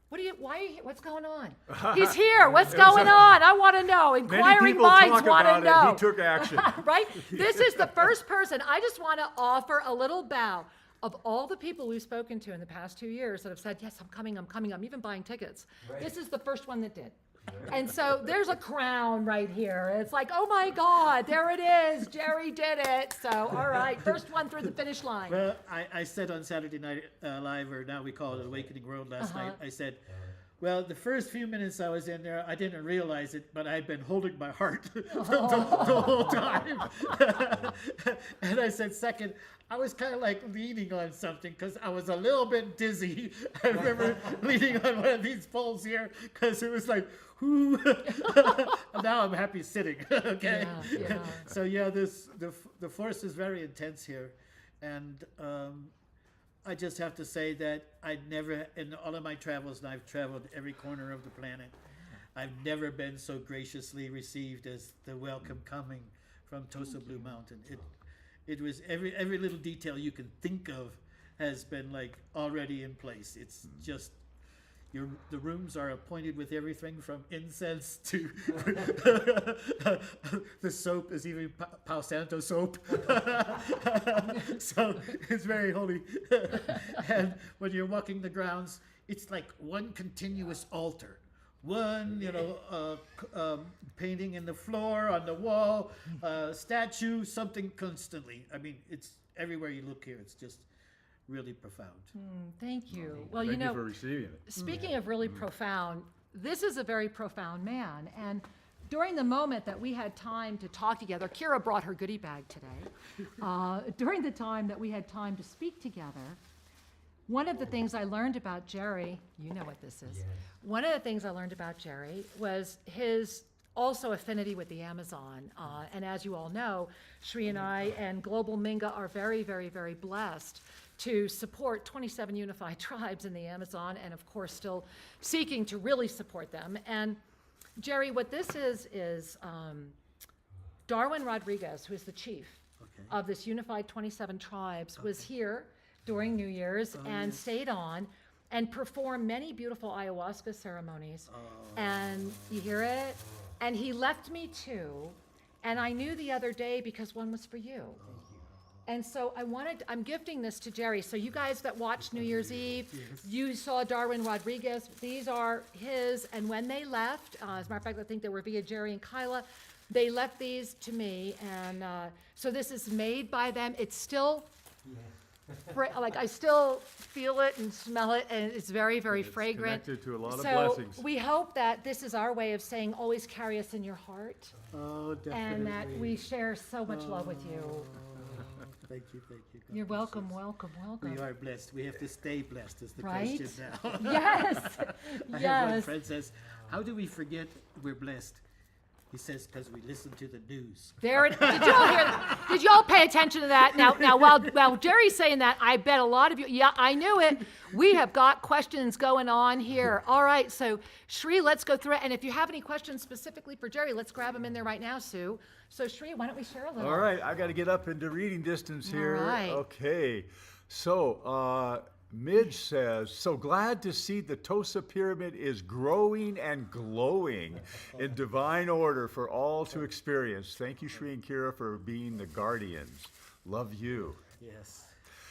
Why are you here? What's going on? He's here. What's going on? I want to know. Many Inquiring people minds talk want to about know. it. He took action. Right? This is the first person. I just want to offer a little bow of all the people we've spoken to in the past 2 years that have said, yes, I'm coming, I'm even buying tickets. Right. This is the first one that did. Right. And so there's a crown right here. It's like, oh my God, there it is. Jerry did it. So, all right, first one through the finish line. Well, I said on Saturday Night Live, or now we call it Awakening World last night, I said, well, the first few minutes I was in there, I didn't realize it, but I'd been holding my heart the whole time. And I said, second, I was kind of like leaning on something because I was a little bit dizzy. I remember leaning on one of these poles here because it was like, whoo. Now I'm happy sitting. Okay. Yeah. So the force is very intense here, and I just have to say that in all of my travels, and I've traveled every corner of the planet, I've never been so graciously received as the welcome coming from Tosa Blue Mountain. It was every little detail you can think of has been like already in place. It's just the rooms are appointed with everything from incense to the soap is even Palo Santo soap. So it's very holy. And when you're walking the grounds, it's like one continuous altar. One, painting in the floor, on the wall, statue, something constantly. I mean, it's everywhere you look here. It's just really profound. Thank you. Well, Thank you for receiving it. speaking of really profound, this is a very profound man. And during the moment that we had time to talk together, Kira brought her goodie bag today. During the time that we had time to speak together, one of the things I learned about Jerry, you know what this is. One of the things I learned about Jerry was his also affinity with the Amazon. And as you all know, Shri and I and Global Minga are very, very, very blessed to support 27 unified tribes in the Amazon, and of course still seeking to really support them. And Jerry, what this is Darwin Rodriguez, who is the chief of this unified 27 tribes, was here during New Year's and stayed on and performed many beautiful ayahuasca ceremonies. And you hear it? And he left me two, and I knew the other day because one was for you. And so I'm gifting this to Jerry. So you guys that watched New Year's Eve, you saw Darwin Rodriguez. These are his. And when they left, as a matter of fact, I think they were via Jerry and Kyla, they left these to me. And so this is made by them. It's still, like I still feel it and smell it, and it's very, very fragrant. Connected to a lot of So blessings. we hope that this is our way of saying, always carry us in your heart. Oh, definitely. And that we share so much love with you. Thank you, thank you. God You're bless welcome, us. welcome, welcome. We are blessed. We have to stay blessed is the Right? question now. Yes, I have one yes. friend says, how do we forget we're blessed? He says, because we listen to the news. There it, did y'all hear that? Did y'all pay attention to that? Now, while Jerry's saying that, I bet a lot of you, yeah, I knew it. We have got questions going on here. All right, so Shri, let's go through it. And if you have any questions specifically for Jerry, let's grab them in there right now, Sue. So Shri, why don't we share a little? All right, I got to get up into reading distance here. All right. Okay. So, Midge says, so glad to see the Tosa Pyramid is growing and glowing in divine order for all to experience. Thank you, Shri and Kira, for being the guardians. Love you. Yes.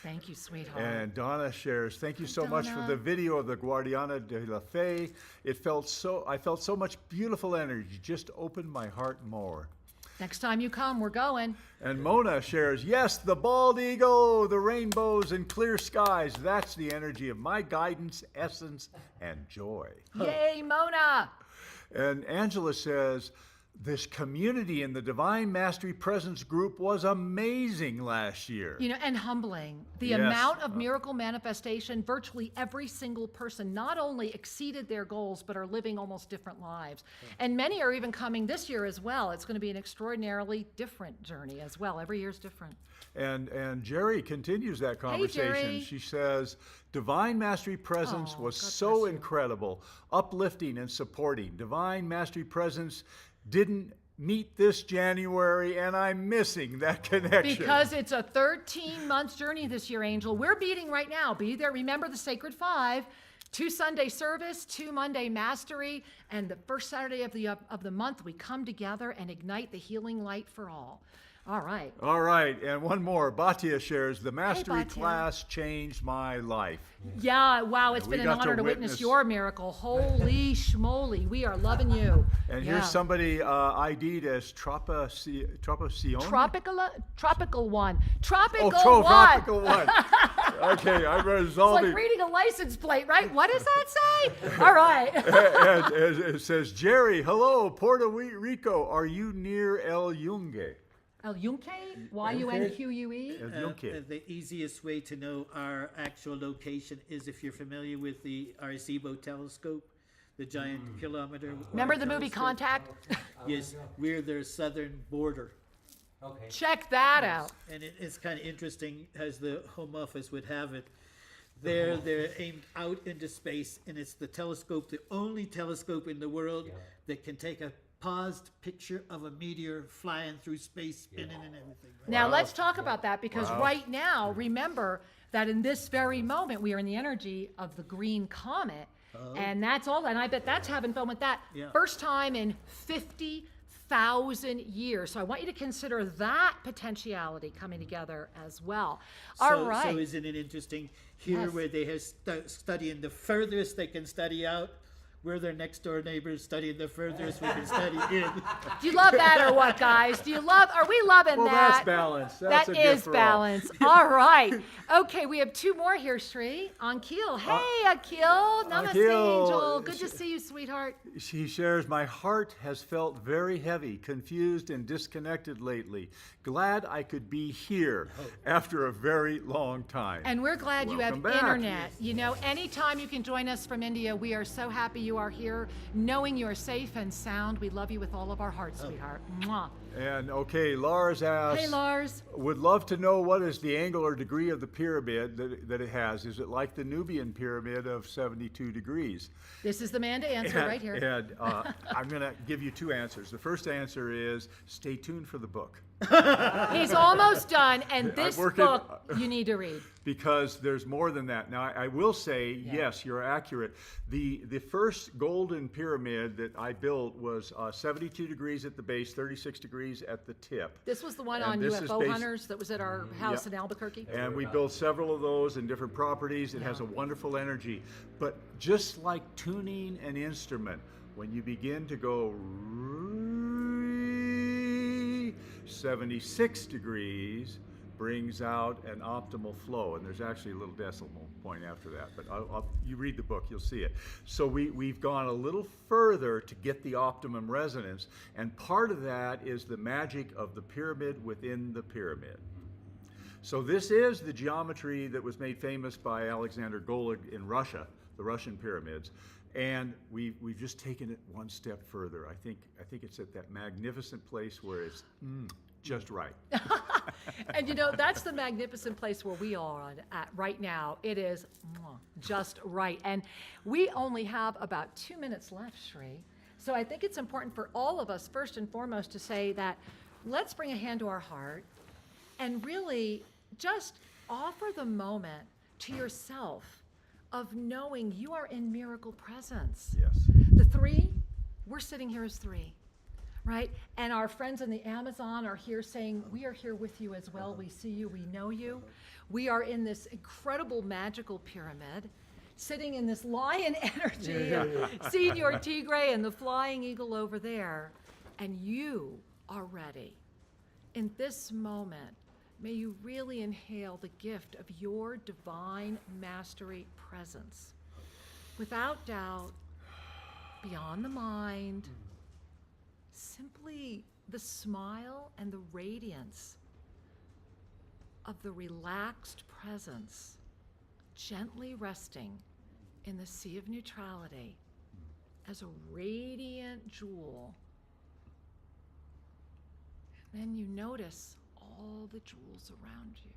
Thank you, sweetheart. And Donna shares, thank you so much for Donna. the video of the Guardiana de la Fe. I felt so much beautiful energy. Just opened my heart more. Next time you come, we're going. And Mona shares, yes, the bald eagle, the rainbows and clear skies. That's the energy of my guidance, essence, and joy. Yay, Mona. And Angela says, this community in the Divine Mastery Presence group was amazing last year. You know, and humbling. The Yes. amount of miracle manifestation, virtually every single person not only exceeded their goals, but are living almost different lives. And many are even coming this year as well. It's going to be an extraordinarily different journey as well. Every year's different. And Jerry continues that conversation. Jerry. She says, Divine Mastery Presence Oh, was God so bless you. incredible, uplifting and supporting. Divine Mastery Presence didn't meet this January, and I'm missing that connection. Because it's a 13-month journey this year, Angel. We're beating right now. Be there. Remember the Sacred Five. 2 Sunday service, 2 Monday mastery, and the first Saturday of the month, we come together and ignite the healing light for all. All right. All right, and one more. Bhatia shares, the mastery Bhatia. class changed my life. Yeah, wow, it's we been an got to honor to witness witness- your miracle. Holy schmoly, we are loving you. And Yeah. here's somebody ID'd as Tropacione. Tropical one. Tropical Oh, one. tropical one. Okay, I'm It's resolving. like reading a license plate, right? What does that say? All right. And it says, Jerry, hello, Puerto Rico. Are you near El Yunque? El Yunque? Y-U-N-Q-U-E? El Yunque. The easiest way to know our actual location is if you're familiar with the Arecibo telescope, the giant kilometer. Remember the movie telescope. Contact? Yes, we're their southern border. Okay. Check that out. And it's kind of interesting, as the Home Office would have it. They're aimed out into space, and it's the telescope, the only telescope in the world that can take a paused picture of a meteor flying through space, spinning and everything. Right? Now, let's talk about that, because Wow. right now, remember that in this very moment, we are in the energy of the green comet. And that's all. And I bet that's having fun with that. Yeah. First time in 50,000 years. So I want you to consider that potentiality coming together as well. All right. So isn't it interesting here Yes. where they have studying the furthest they can study out? We're their next door neighbors studying the furthest we can study in. Do you love that or what, guys? Are we loving Well, that? that's balance. That's That a gift is for all. balance. All right. Okay, we have two more here, Sri. Akhil. Hey, Akhil. Namaste, Akhil. Angel. Good to see you, sweetheart. She shares, my heart has felt very heavy, confused, and disconnected lately. Glad I could be here after a very long time. And we're glad you have Welcome back. internet. You know, anytime you can join us from India, we are so happy you are here, knowing you are safe and sound. We love you with all of our hearts, sweetheart. Mwah. And okay, Lars asks, Hey, Lars. would love to know what is the angle or degree of the pyramid that it has. Is it like the Nubian pyramid of 72 degrees? This is the man to answer right here. And I'm going to give you two answers. The first answer is stay tuned for the book. He's almost done, and this working- book you need to read. Because there's more than that. Now, I will say, yes, you're accurate. The first golden pyramid that I built was 72 degrees at the base, 36 degrees at the tip. This was the one And on this is UFO based- hunters that was at our house in Albuquerque. And we built several of those in different properties. It has a wonderful energy. But just like tuning an instrument, when you begin to go 76 degrees brings out an optimal flow, and there's actually a little decimal point after that, but you read the book, you'll see it. So we've gone a little further to get the optimum resonance, and part of that is the magic of the pyramid within the pyramid. So this is the geometry that was made famous by Alexander Golig in Russia, the Russian pyramids. And we've just taken it one step further. I think it's at that magnificent place where it's just right. And you know, that's the magnificent place where we are at right now. It is just right. And we only have about 2 minutes left, Sri. So I think it's important for all of us, first and foremost, to say that let's bring a hand to our heart and really just offer the moment to yourself of knowing you are in miracle presence. Yes. The three, we're sitting here as three, right? And our friends in the Amazon are here saying, we are here with you as well. We see you, we know you. We are in this incredible magical pyramid, sitting in this lion energy, Senor Tigre and the flying eagle over there. And you are ready. In this moment, may you really inhale the gift of your divine mastery presence. Without doubt, beyond the mind, simply the smile and the radiance of the relaxed presence, gently resting in the sea of neutrality as a radiant jewel. And then you notice all the jewels around you.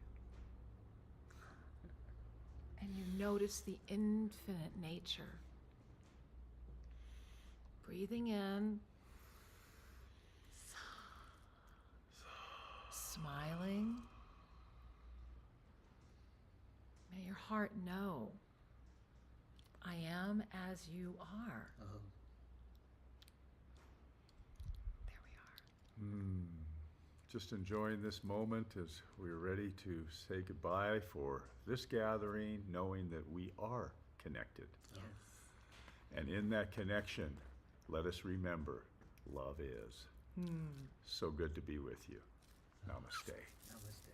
And you notice the infinite nature. Breathing in, smiling. May your heart know, I am as you are. There we are. Just enjoying this moment as we're ready to say goodbye for this gathering, knowing that we are connected. Yes. And in that connection, let us remember, love is. So good to be with you. Namaste. Namaste.